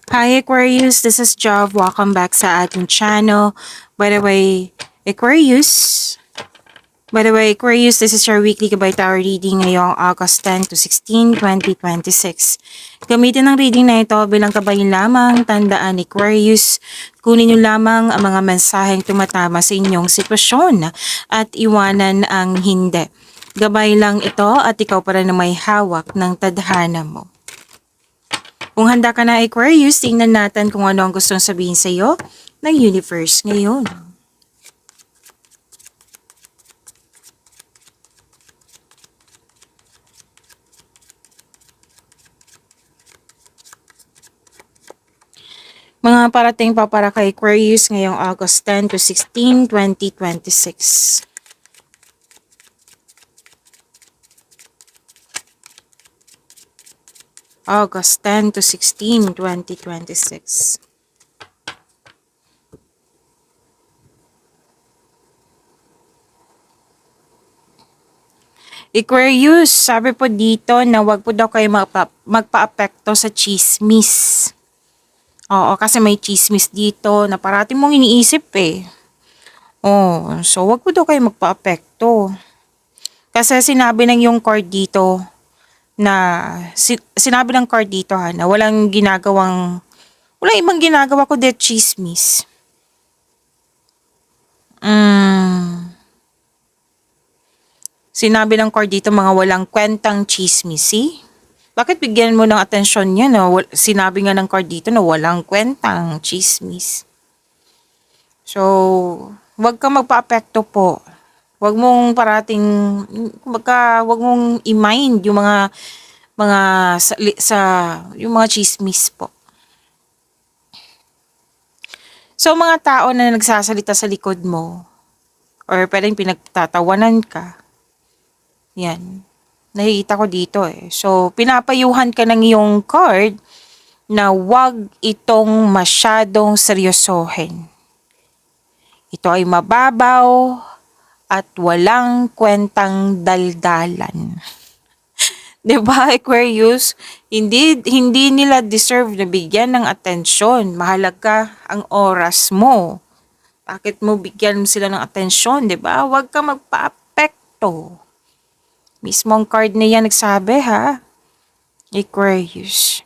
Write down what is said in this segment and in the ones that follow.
Hi Aquarius, this is Jov. Welcome back sa ating channel. By the way, Aquarius, Aquarius, this is your weekly Gabay Tower reading ngayong August 10 to 16, 2026. Gamitin ang reading na ito bilang gabay lamang. Tandaan Aquarius, kunin niyo lamang ang mga mensaheng tumatama sa inyong sitwasyon at iwanan ang hindi. Gabay lang ito at ikaw pa rin na may hawak ng tadhana mo. Kung handa ka na Aquarius, tingnan natin kung ano ang gustong sabihin sa iyo ng universe ngayon. Mga parating pa para kay Aquarius ngayong August 10 to 16, 2026. August 10 to 16, 2026. Aquarius, sabi po dito na wag po daw kayo magpa-apekto sa chismis. Oo, kasi may chismis dito na parating mong iniisip eh. Oh, so wag po daw kayo magpa-apekto. Kasi sinabi ng yung card dito na sinabi ng card dito na wala ibang ginagawa ko de chismis. Sinabi ng card dito mga walang kwentang chismisi. Bakit bigyan mo ng atensyon niya na sinabi nga ng card dito na walang kwentang chismis. So, wag kang magpa-apekto po. Wag mong parating, wag mong i-mind yung mga yung mga chismis po. So, mga tao na nagsasalita sa likod mo, or pwedeng pinagtatawanan ka, yan, nakikita ko dito eh. So, pinapayuhan ka ng iyong card na wag itong masyadong seryosohin. Ito ay mababaw at walang kwentang daldalan. 'Di ba, Aquarius? Hindi nila deserve na bigyan ng atensyon. Mahalaga ang oras mo. Bakit mo bigyan sila ng atensyon, 'di ba? Huwag kang magpa-apekto. Mismong card na 'yan nagsabi ha, Aquarius.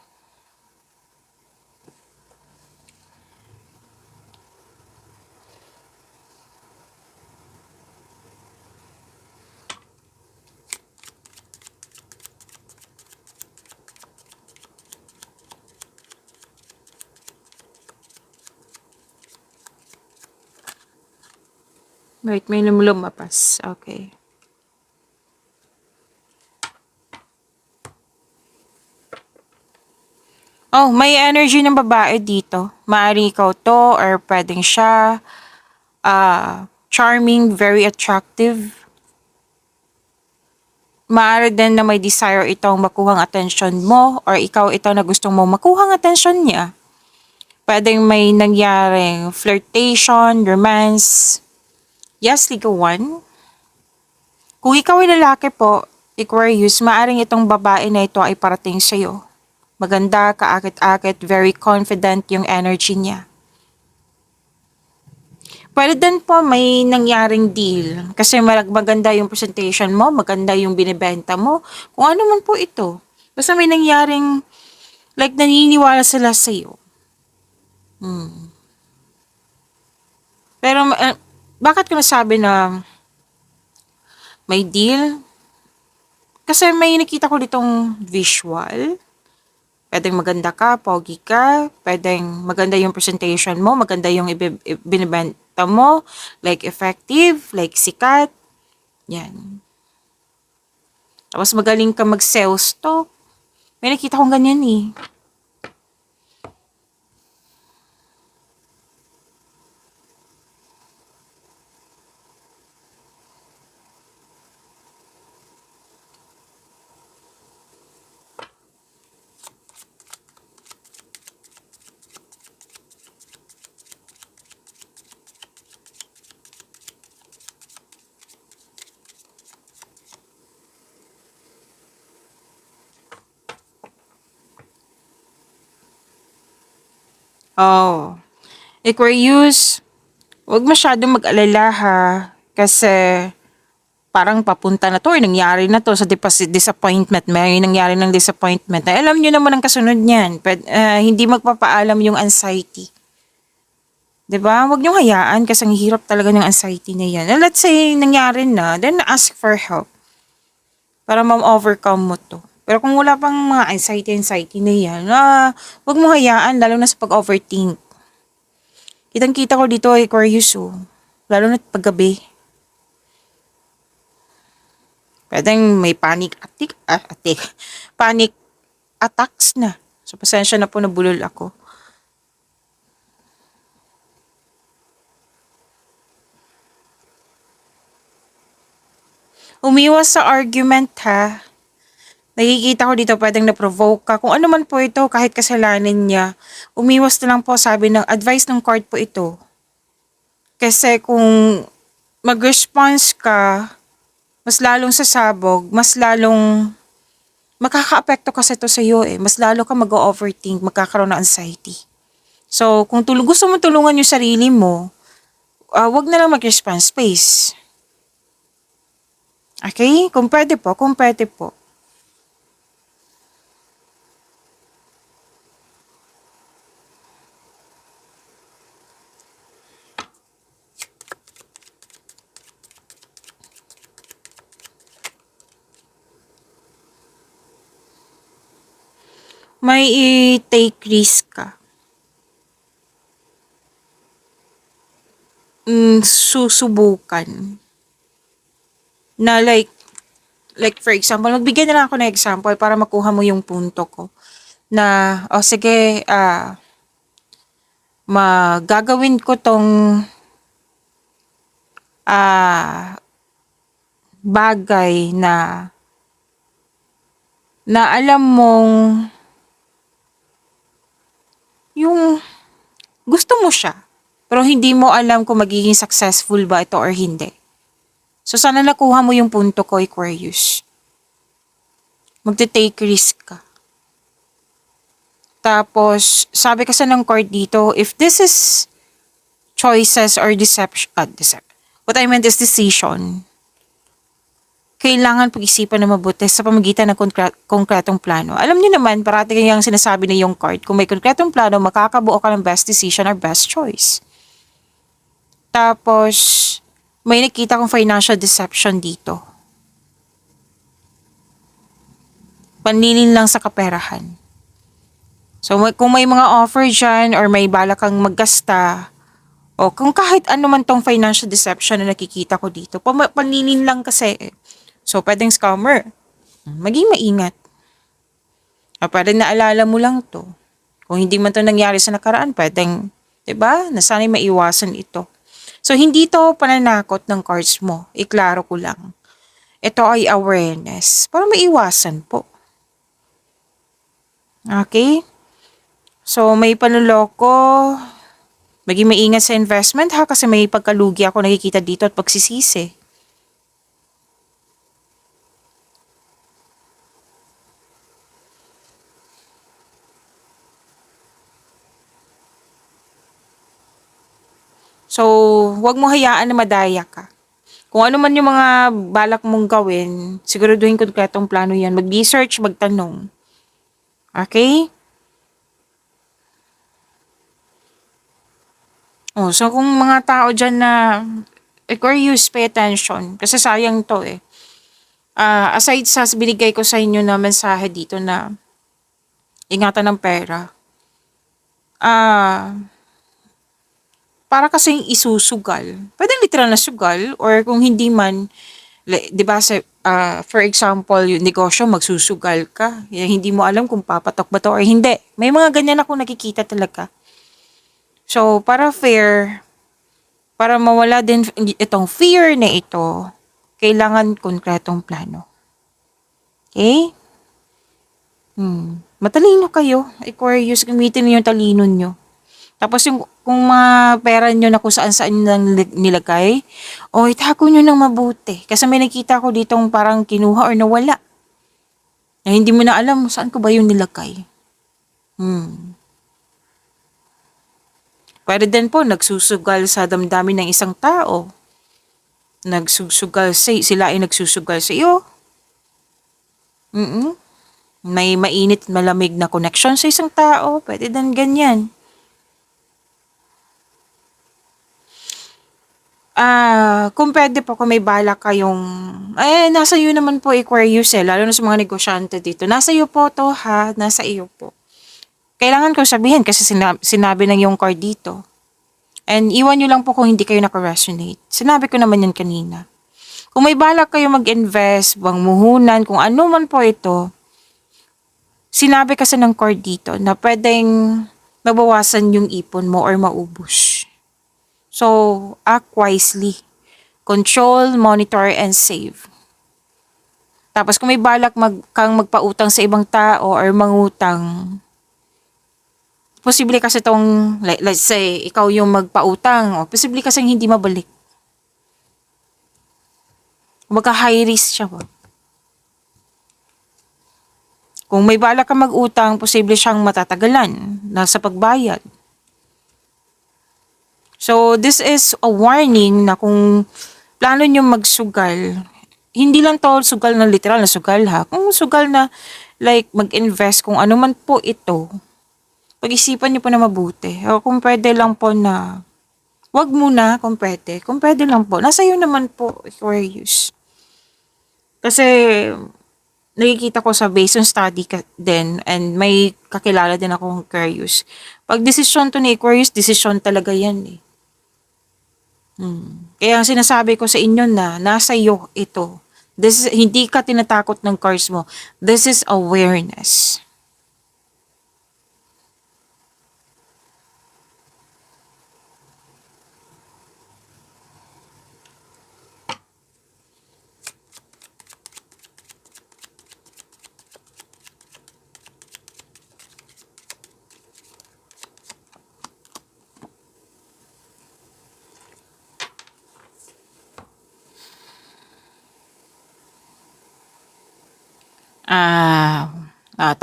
Wait, may lumapas. Okay. Oh, may energy ng babae dito. Maari ikaw to or pwedeng siya. Charming, very attractive. Maaari din na may desire itong makuhang attention mo or ikaw ito na gustong mo makuhang attention niya. Pwedeng may nangyaring flirtation, romance. Yes, ligawan. Kung ikaw ay lalaki po, Aquarius, maaring itong babae na ito ay parating sa'yo. Maganda, kaakit-akit, very confident yung energy niya. Pwede din po may nangyaring deal kasi maganda yung presentation mo, maganda yung binibenta mo, kung ano man po ito. Basta may nangyaring like naniniwala sila sa iyo. Pero bakit ko nasabi na may deal? Kasi may nakita ko ditong visual. Pwedeng maganda ka, pogi ka, pwedeng maganda yung presentation mo, maganda yung binibenta mo, like effective, like sikat. Yan. Tapos magaling ka mag-sales talk. May nakita kong ganyan eh. Oh, Aquarius, huwag masyadong mag-alala ha. Kasi parang papunta na to or nangyari na to sa disappointment. May nangyari ng disappointment. Na alam nyo naman ang kasunod niyan. Hindi magpapaalam yung anxiety. 'Di ba? Huwag niyong hayaan kasi ang hirap talaga ng anxiety na yan. And let's say nangyari na, then ask for help para ma-overcome mo to. Pero kung wala pang mga anxiety na yan, huwag mo hayaan lalo na sa pag-overthink. Kitang-kita ko dito Aquarius, lalo na paggabi. Pwedeng may panic attacks na. So, pasensya na po, nabulol ako. Umiwas sa argument ha. Nakikita ko dito pwedeng na-provoke ka. Kung ano man po ito, kahit kasalanan niya, umiwas na lang po, sabi ng advice ng card po ito. Kasi kung mag-response ka, mas lalong sasabog, mas lalong makaka-apekto kasi ito sa iyo eh. Mas lalo ka mag-overthink, magkakaroon ng anxiety. So, kung gusto mo tulungan yung sarili mo, wag na lang mag-response space. Okay? Kung pwede po, kung pwede po. May i-take risk ka. Susubukan. Na like for example, magbigay na lang ako ng example para makuha mo yung punto ko. Na, sige, magagawin ko tong bagay na alam mong yung gusto mo siya, pero hindi mo alam kung magiging successful ba ito or hindi. So, sana nakuha mo yung punto ko, Aquarius. Magte-take risk ka. Tapos, sabi kasi ng card dito, if this is choices or what I meant is decision, kailangan pag-isipan na mabuti sa pamagitan ng konkretong plano. Alam niyo naman, parati kayang sinasabi na yung card, kung may konkretong plano, makakabuo ka ng best decision or best choice. Tapos, may nakita kong financial deception dito. Panlilin lang sa kaperahan. So, kung may mga offer dyan or may balak kang maggasta, o kung kahit ano man tong financial deception na nakikita ko dito, panlilin lang kasi. So, pwedeng scammer. Maging maingat. Pwedeng naalala mo lang to. Kung hindi man to nangyari sa nakaraan, pwedeng, 'di ba? Na sana'y maiwasan ito. So, hindi to pananakot ng cards mo. Iklaro ko lang. Ito ay awareness. Para maiwasan po. Okay? So, may panuloko. Maging maingat sa investment ha, kasi may pagkalugi ako nakikita dito at pagsisisi. So, huwag mo hayaan na madaya ka. Kung ano man yung mga balak mong gawin, siguraduhin konkretong plano yan. Mag-research, magtanong. Okay? So kung mga tao dyan na Aquarius, pay attention. Kasi sayang to eh. Aside sa binigay ko sa inyo na mensahe dito na ingatan ng pera. Para kasing isusugal. Pwede literal na sugal or kung hindi man, 'di ba for example, yung negosyo magsusugal ka. Hindi mo alam kung papatok ba to or hindi. May mga ganyan ako nakikita talaga. So, para fair, para mawala din itong fear na ito, kailangan konkretong plano. Okay? Matalino kayo, Aquarius, gamitin niyo yung talino nyo. Tapos kung mga pera nyo na kung saan-saan nang nilagay, itago nyo ng mabuti. Kasi may nakita ko ditong parang kinuha or nawala. Na hindi mo na alam saan ko ba yung nilagay. Pwede din po nagsusugal sa damdamin ng isang tao. Sila ay nagsusugal sa iyo. Mm. May mainit malamig na connection sa isang tao. Pwede din ganyan. Kung pwede po, kung may balak kayong, nasa iyo naman po Aquarius lalo na sa mga negosyante dito. Nasa iyo po to ha, nasa iyo po. Kailangan ko sabihin kasi sinabi ng yung card dito. And iwan nyo lang po kung hindi kayo naka-resonate. Sinabi ko naman yan kanina. Kung may balak kayo mag-invest, muhunan, kung ano man po ito, sinabi kasi ng card dito na pwedeng mabawasan yung ipon mo or maubos. So, act wisely. Control, monitor, and save. Tapos kung may balak kang magpautang sa ibang tao or mangutang, posible kasi tong, let's say, ikaw yung magpautang, o posible kasi hindi mabalik. Magka-high risk siya. Kung may balak kang mag-utang, posible siyang matatagalan na sa pagbayad. So, this is a warning na kung plano nyo magsugal, hindi lang to sugal na literal na sugal ha. Kung sugal na like mag-invest kung ano man po ito, pag-isipan nyo po na mabuti. O kung pwede lang po na, wag muna kung pwede. Kung pwede lang po. Nasa iyo naman po, Aquarius. Kasi, nakikita ko sa based on study din, and may kakilala din akong Aquarius. Pag desisyon to ni Aquarius, desisyon talaga yan eh. Kaya ang sinasabi ko sa inyo na nasa iyo ito. Hindi ka tinatakot ng cards mo. This is awareness.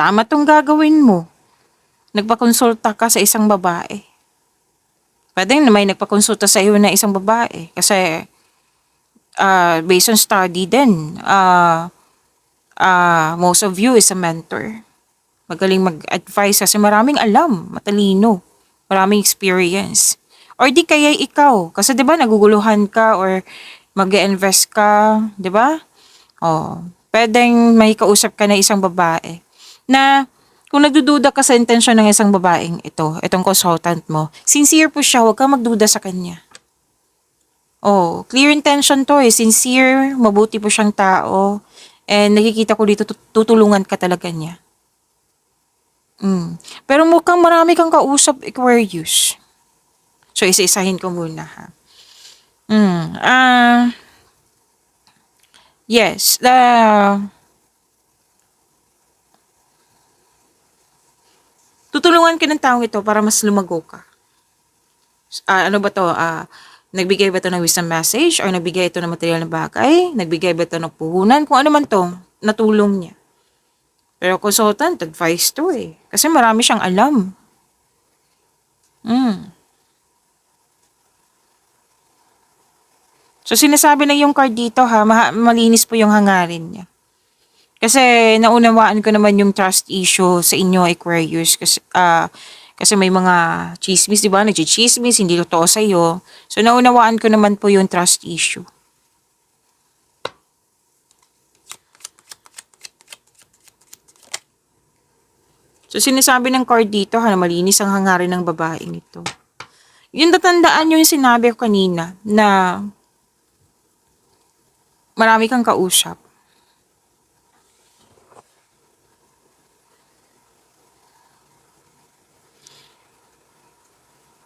Tama tong gagawin mo. Nagpakonsulta ka sa isang babae. Pwede na may nagpakonsulta sa iyo na isang babae. Kasi, based on study din, most of you is a mentor. Magaling mag-advise kasi maraming alam, matalino, maraming experience. Or di kaya ikaw, kasi 'di ba naguguluhan ka or mag-invest ka, 'di ba? Oh, pwedeng may kausap ka na isang babae na kung nagdududa ka sa intensyon ng isang babaeng itong consultant mo, sincere po siya, huwag kang magduda sa kanya. Oh, clear intention to sincere, mabuti po siyang tao, and nakikita ko dito tutulungan ka talaga niya. Pero mukhang marami kang kausap, Aquarius. So, isa-isahin ko muna ha. Yes, tutulungan ka ng taong ito para mas lumago ka. Ano ba to? Nagbigay ba to ng wisdom message or nagbigay ito ng material na bagay? Nagbigay ba ito ng puhunan? Kung ano man to, natulong niya. Pero consultant, advice to Kasi marami siyang alam. So, sinasabi na yung card dito ha, malinis po yung hangarin niya. Kasi naunawaan ko naman yung trust issue sa inyo, Aquarius. Kasi may mga chismis, di ba? Nag-chismis, hindi totoo sa'yo. So, naunawaan ko naman po yung trust issue. So, sinasabi ng card dito ha, na malinis ang hangarin ng babaeng ito. Yung tatandaan nyo yung sinabi ko kanina na marami kang kausap.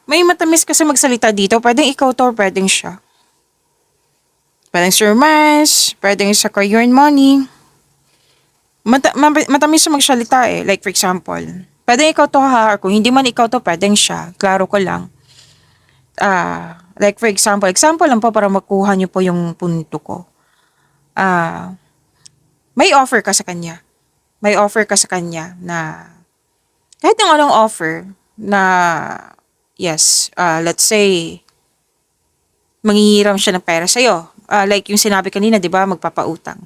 May matamis kasi magsalita dito. Pwedeng ikaw to or pwedeng siya. Pwedeng Sir Mars, pwedeng sa career and money. Matamis siya magsalita Like for example, pwedeng ikaw to ha, or kung hindi man ikaw to, pwedeng siya. Klaro ko lang. Like for example lang po para makuha niyo po yung punto ko. May offer ka sa kanya. May offer ka sa kanya na kahit yung anong offer na yes, let's say, manghihiram siya ng pera sa'yo. Like yung sinabi kanina, di ba, magpapautang.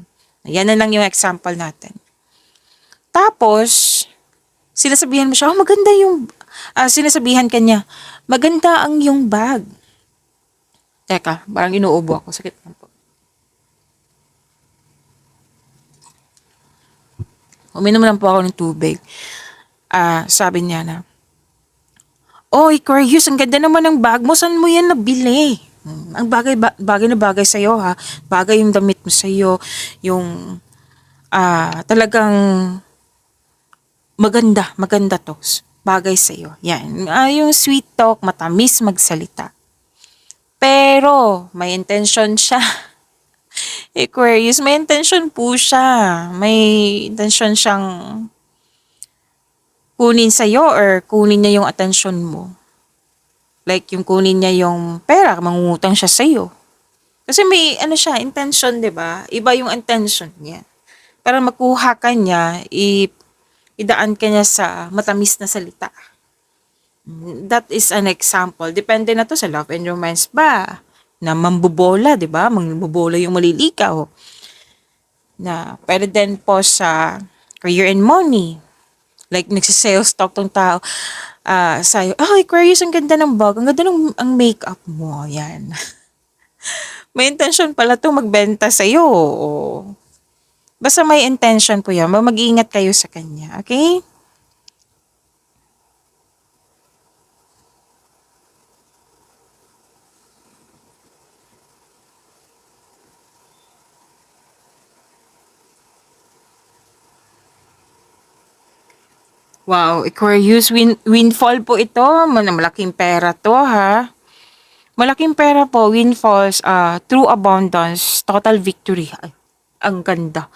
Yan na lang yung example natin. Tapos, sinasabihan mo siya, oh, maganda yung, sinasabihan ka niya, maganda ang yung bag. Teka, parang inuubo ako. Sakit lang po. Uminom lang po ako ng tubig. Sabi niya na, oh, Aquarius, ang ganda naman ng bag mo. Saan mo yan nabili? Ang bagay na bagay sa'yo, ha? Bagay yung damit mo sa'yo. Yung, talagang maganda to. Bagay sa'yo. Yan. Yung sweet talk, matamis magsalita. Pero, may intention siya. Aquarius, may intention po siya. May intention siyang kunin sa'yo or kunin niya yung atensyon mo. Like, yung kunin niya yung pera, mangungutang siya sa'yo. Kasi may, siya, intention, di ba? Iba yung intention niya. Para makuha ka niya, idaan ka niya sa matamis na salita. That is an example. Depende na to sa love and romance ba? Na mambobola, di ba? Mambobola yung malilikaw. Na pwede din po sa career and money. Like, nagsisales talk tong tao. Sa'yo, Aquarius, ang ganda ng bag. Ang ganda ng ang makeup mo. Yan. May intention pala to magbenta sa'yo. Basta may intention po yan. Mag-iingat kayo sa kanya. Okay? Wow, Aquarius, windfall po ito. Malaking pera to, ha? Malaking pera po, windfalls, true abundance, total victory. Ay, ang ganda.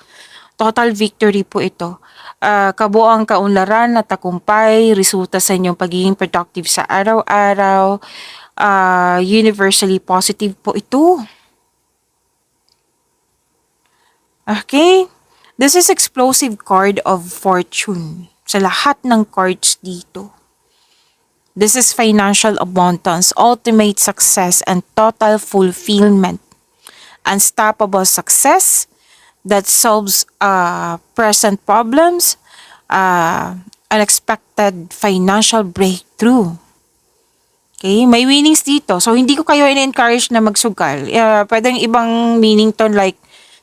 Total victory po ito. Kabuang kaunlaran at tagumpay, resulta sa inyong pagiging productive sa araw-araw. Universally positive po ito. Okay? This is explosive card of fortune. Sa lahat ng cards dito. This is financial abundance, ultimate success, and total fulfillment. Unstoppable success that solves present problems, unexpected financial breakthrough. Okay, may meanings dito. So, hindi ko kayo in-encourage na magsugal. Pwedeng ibang meaning to like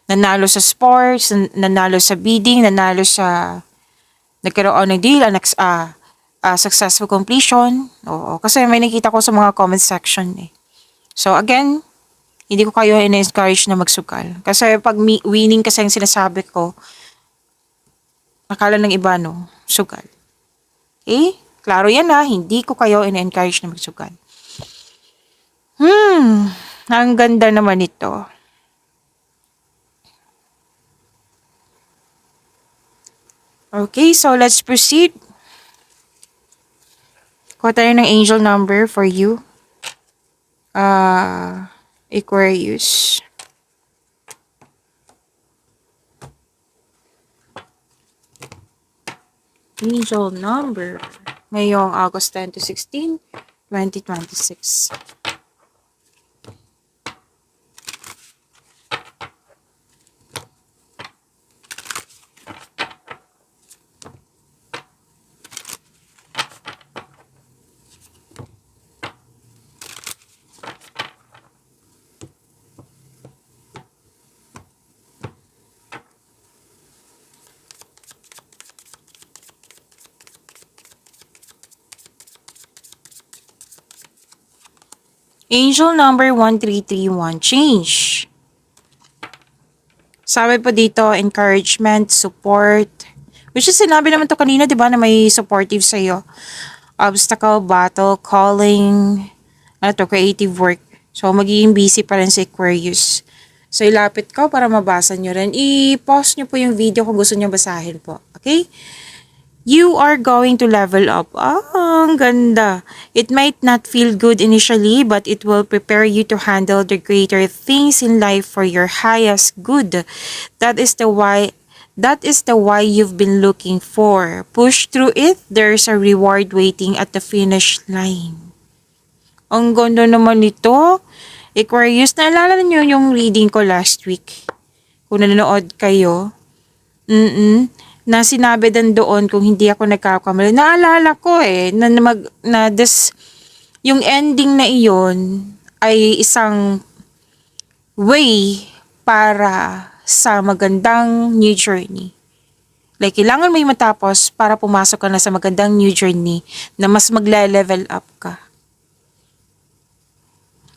nanalo sa sports, nanalo sa bidding, nanalo sa nagkaroon ng deal, successful completion. Oo, kasi may nakita ko sa mga comment section eh. So again, hindi ko kayo in-encourage na magsugal. Kasi pag winning kasi yung sinasabi ko, akala ng iba no, sugal. Okay? Klaro yan ha, hindi ko kayo in-encourage na magsugal. Ang ganda naman ito. Okay, so let's proceed. Kuha tayo ng angel number for you. Aquarius. Angel number. Ngayong August 10 to 16, 2026. Angel number 1331, change. Sabi po dito, encouragement, support. Which is sinabi naman to kanina, di ba, na may supportive sa'yo. Obstacle, battle, calling, creative work. So, magiging busy pa rin si Aquarius. So, ilapit ko para mabasa nyo rin. I-pause nyo po yung video kung gusto nyo basahin po. Okay? You are going to level up. Ang ganda. It might not feel good initially, but it will prepare you to handle the greater things in life for your highest good. That is the why you've been looking for. Push through it. There's a reward waiting at the finish line. Ang ganda naman nito. Aquarius, naalala niyo yung reading ko last week? Kung nanonood kayo. Na sinabi din doon kung hindi ako nagkakamali. Naalala ko yung ending na iyon ay isang way para sa magandang new journey. Like, kailangan may matapos para pumasok ka na sa magandang new journey na mas magle-level up ka.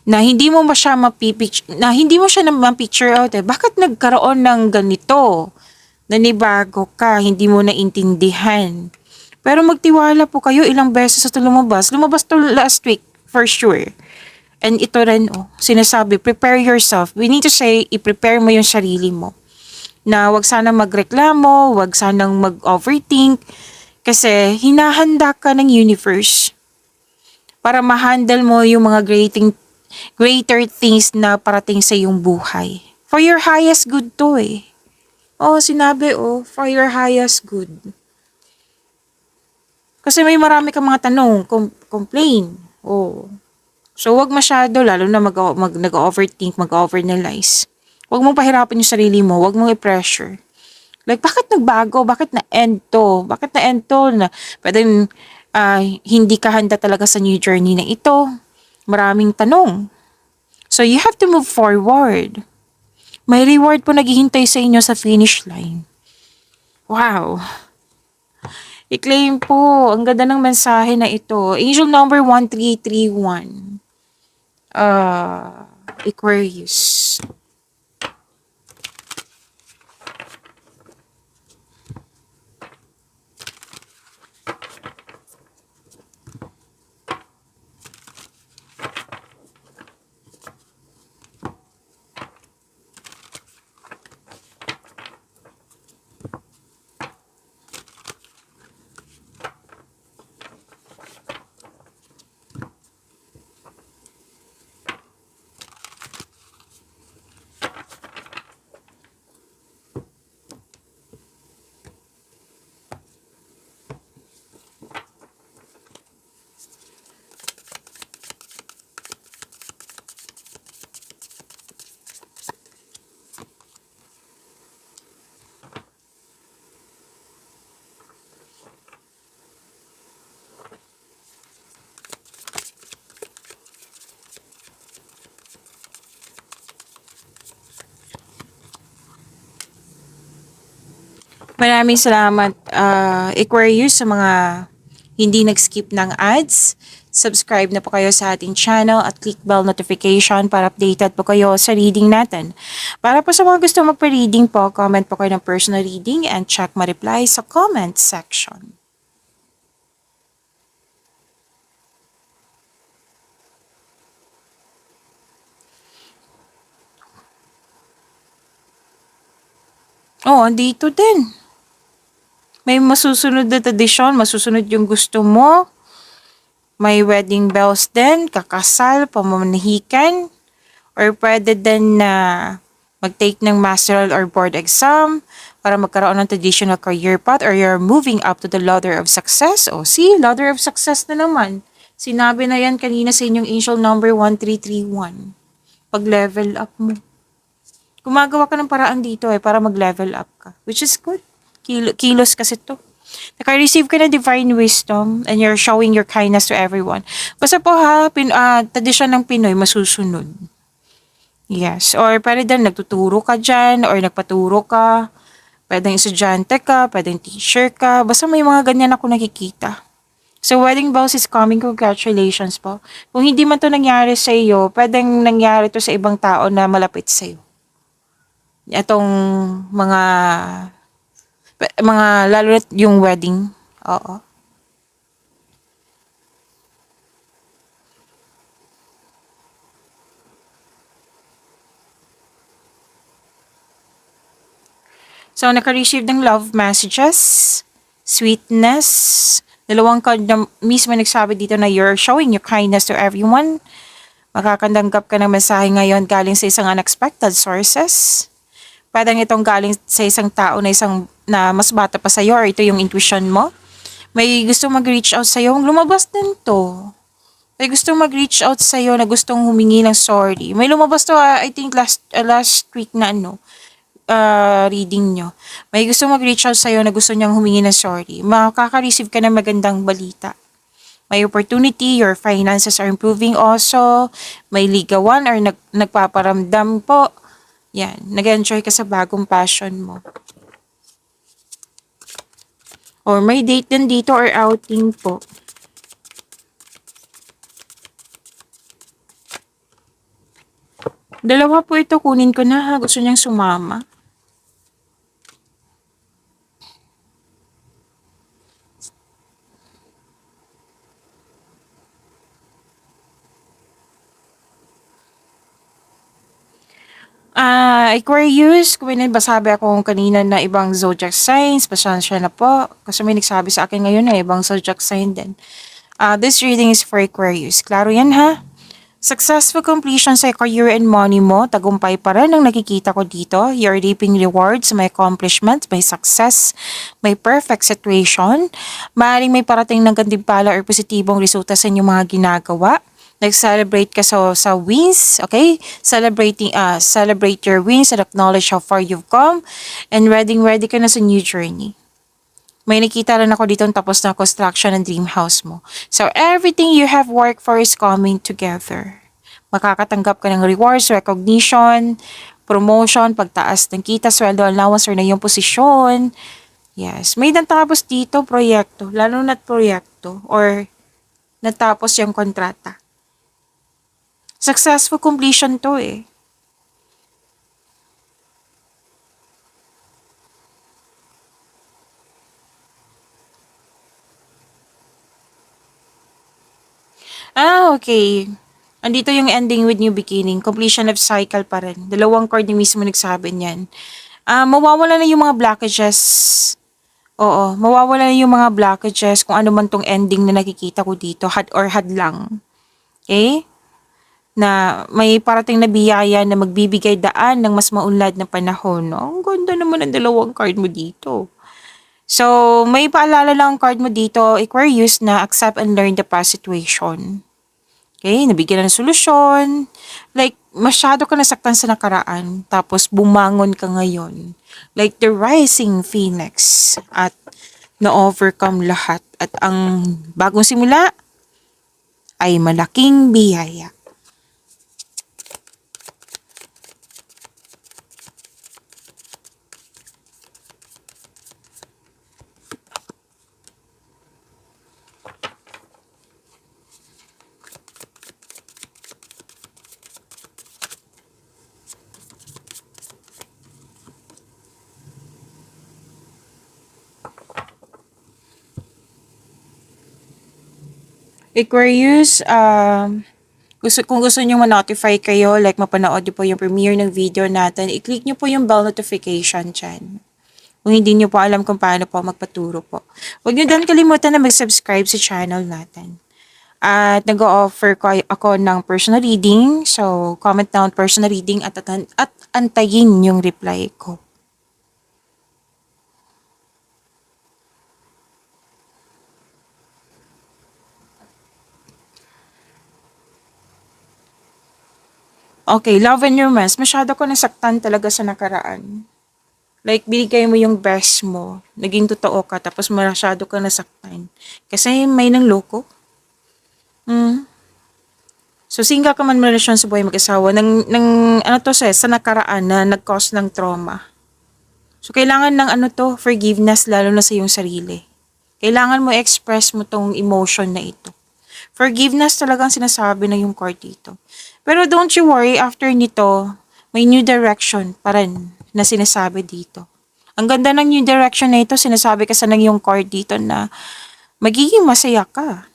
Na hindi mo siya ma-picture out eh. Bakit nagkaroon ng ganito? Nanibago ka, hindi mo naintindihan. Pero magtiwala po kayo, ilang beses ito lumabas. Lumabas to last week, for sure. And ito rin, sinasabi, prepare yourself. We need to say, i-prepare mo yung sarili mo. Na wag sanang magreklamo, wag sanang mag-overthink. Kasi hinahanda ka ng universe para ma-handle mo yung mga greater things na parating sa iyong buhay. For your highest good to eh. Sinabi for your highest good. Kasi may marami kang mga tanong, complain. So wag masyado, lalo na nag-overthink, mag-overanalyze. Wag mong pahirapan yung sarili mo, wag mong i-pressure. Like, bakit nagbago? Bakit na-end to? Bakit na-end to? Pwedeng hindi ka handa talaga sa new journey na ito. Maraming tanong. So you have to move forward. May reward po naghihintay sa inyo sa finish line. Wow. I-claim po. Ang ganda ng mensahe na ito. Angel number 1331. Aquarius. Maraming salamat, Aquarius, sa mga hindi nag-skip ng ads. Subscribe na po kayo sa ating channel at click bell notification para updated po kayo sa reading natin. Para po sa mga gusto magpa-reading po, comment po kayo ng personal reading and check my reply sa comment section. Andito din. May masusunod na tradisyon, masusunod yung gusto mo. May wedding bells din, kakasal, pamamanahikan. Or pwede din na mag-take ng masteral or board exam para magkaroon ng traditional career path or you're moving up to the ladder of success. Ladder of success na naman. Sinabi na yan kanina sa inyong angel number 1331. Pag-level up mo. Gumagawa ka ng paraan dito para mag-level up ka. Which is good. Kilos kasi to. Naka-receive ka ng divine wisdom and you're showing your kindness to everyone. Basta po tradisyon ng Pinoy masusunod. Yes. Or pwede din nagtuturo ka dyan or nagpaturo ka. Pwedeng estudyante ka, pwedeng teacher ka. Basta may mga ganyan ako nakikita. So, wedding bells is coming. Congratulations po. Kung hindi man to nangyari sa iyo, pwedeng nangyari to sa ibang tao na malapit sa iyo. Itong mga lalo na yung wedding. Oo. So, naka-receive ng love messages, sweetness, dalawang card na mismo nagsabi dito na you're showing your kindness to everyone. Makakandanggap ka ng mensahe ngayon galing sa isang unexpected sources. Pwedeng itong galing sa isang tao na mas bata pa sa'yo or ito yung intuition mo. May gusto mag-reach out sa'yo, lumabas din to. May gustong mag-reach out sa'yo na gustong humingi ng sorry. May lumabas to, I think last week na reading nyo. May gusto mag-reach out sa'yo na gusto niyang humingi ng sorry. Makaka-receive ka ng magandang balita. May opportunity, your finances are improving also. May ligawan or nagpaparamdam po. Yan, nag-enjoy ka sa bagong passion mo. Or may date din dito or outing po. Dalawa po ito, kunin ko na ha. Gusto niyang sumama. Aquarius, kung may nabasabi ako kanina na ibang zodiac signs, pasensya na po. Kasi may nagsabi sa akin ngayon na ibang zodiac sign din. This reading is for Aquarius. Klaro yan ha? Successful completion sa career and money mo, tagumpay pa rin ang nakikita ko dito. You're reaping rewards, may accomplishments, may success, may perfect situation. Maaaring may parating ng gantimpala or positibong resulta sa inyong mga ginagawa. Nag-celebrate ka sa wins, okay? Celebrate your wins and acknowledge how far you've come. And ready ka na sa new journey. May nakita rin ako dito tapos na construction ng dream house mo. So, everything you have worked for is coming together. Makakatanggap ka ng rewards, recognition, promotion, pagtaas ng kita, sweldo, allowance, or na yung posisyon. Yes. May natapos dito, proyekto. Lalo na't proyekto. Or natapos yung kontrata. Successful completion to eh. Okay. Andito yung ending with new beginning. Completion of cycle pa rin. Dalawang card ni mismo nagsabi niyan. Mawawala na yung mga blockages. Oo, mawawala na yung mga blockages kung ano man tong ending na nakikita ko dito. Hadlang. Okay? Na may parating na biyaya na magbibigay daan ng mas maunlad na panahon. No? Ang ganda naman ang dalawang card mo dito. So, may paalala lang ang card mo dito, Aquarius, na accept and learn the past situation. Okay, nabigyan ng solusyon. Like, masyado ka nasaktan sa nakaraan, tapos bumangon ka ngayon. Like the rising phoenix at na-overcome lahat. At ang bagong simula ay malaking biyaya. Aquarius, kung gusto niyo ma-notify kayo, like mapanood niyo po yung premiere ng video natin, i-click niyo po yung bell notification dyan. Kung hindi niyo po alam kung paano po magpaturo po. Huwag niyo din kalimutan na mag-subscribe sa channel natin. At nag-o-offer ko ako ng personal reading. So, comment down personal reading at antayin yung reply ko. Okay, love and romance. Masyado ko nasaktan talaga sa nakaraan. Like, binigay mo yung best mo. Naging totoo ka, tapos masyado ka nasaktan. Kasi may nang loko. So, single ka man relasyon sa buhay mag-asawa, sa nakaraan na nag-cause ng trauma. So, kailangan ng forgiveness, lalo na sa iyong sarili. Kailangan mo express mo tong emotion na ito. Forgiveness talagang sinasabi na yung card dito. Pero don't you worry, after nito, may new direction pa rin na sinasabi dito. Ang ganda ng new direction na ito, sinasabi kasi ng yung card dito na magiging masaya ka.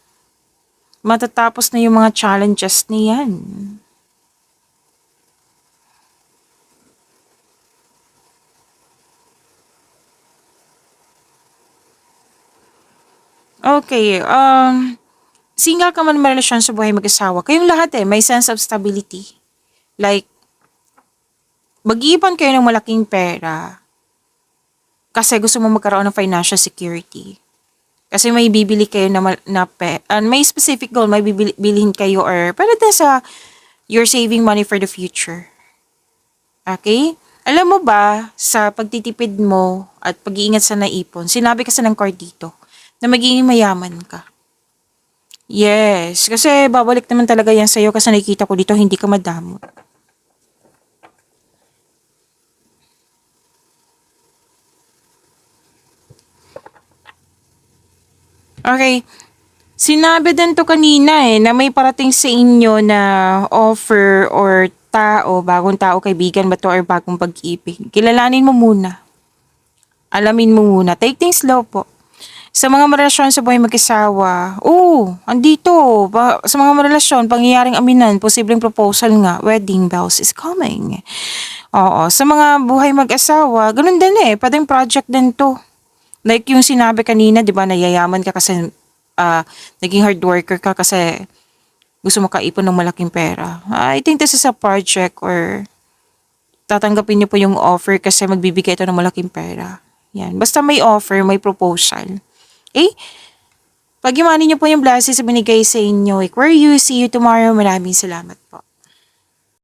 Matatapos na yung mga challenges niyan. Okay, single ka man relasyon sa buhay mag-asawa, kayong lahat may sense of stability. Like, mag-iipon kayo ng malaking pera kasi gusto mo magkaroon ng financial security. Kasi may bibili kayo may specific goal, may bibilihin kayo or para sa you're saving money for the future. Okay? Alam mo ba, sa pagtitipid mo at pag-iingat sa naipon, sinabi kasi ng card dito na magiging mayaman ka. Yes, kasi babalik naman talaga yan sa'yo kasi nakikita ko dito hindi ka madamot. Okay, sinabi din to kanina na may parating sa inyo na offer or tao, bagong tao, kaibigan ba to or bagong pag-ibig. Kilalanin mo muna. Alamin mo muna. Take things slow po. Sa mga relasyon sa buhay mag-asawa, andito. Sa mga relasyon, pangyayaring aminan, posibleng proposal nga, wedding bells is coming. Oo, sa mga buhay mag-asawa, ganun din pwedeng project din to. Like yung sinabi kanina, di ba, nayayaman ka kasi naging hard worker ka kasi gusto mo kaipon ng malaking pera. I think this is a project or tatanggapin niyo po yung offer kasi magbibigay ito ng malaking pera. Yan. Basta may offer, may proposal. Okay? Pag-imanin niyo po yung blessings sa binigay sa inyo. Where you see you tomorrow. Maraming salamat po.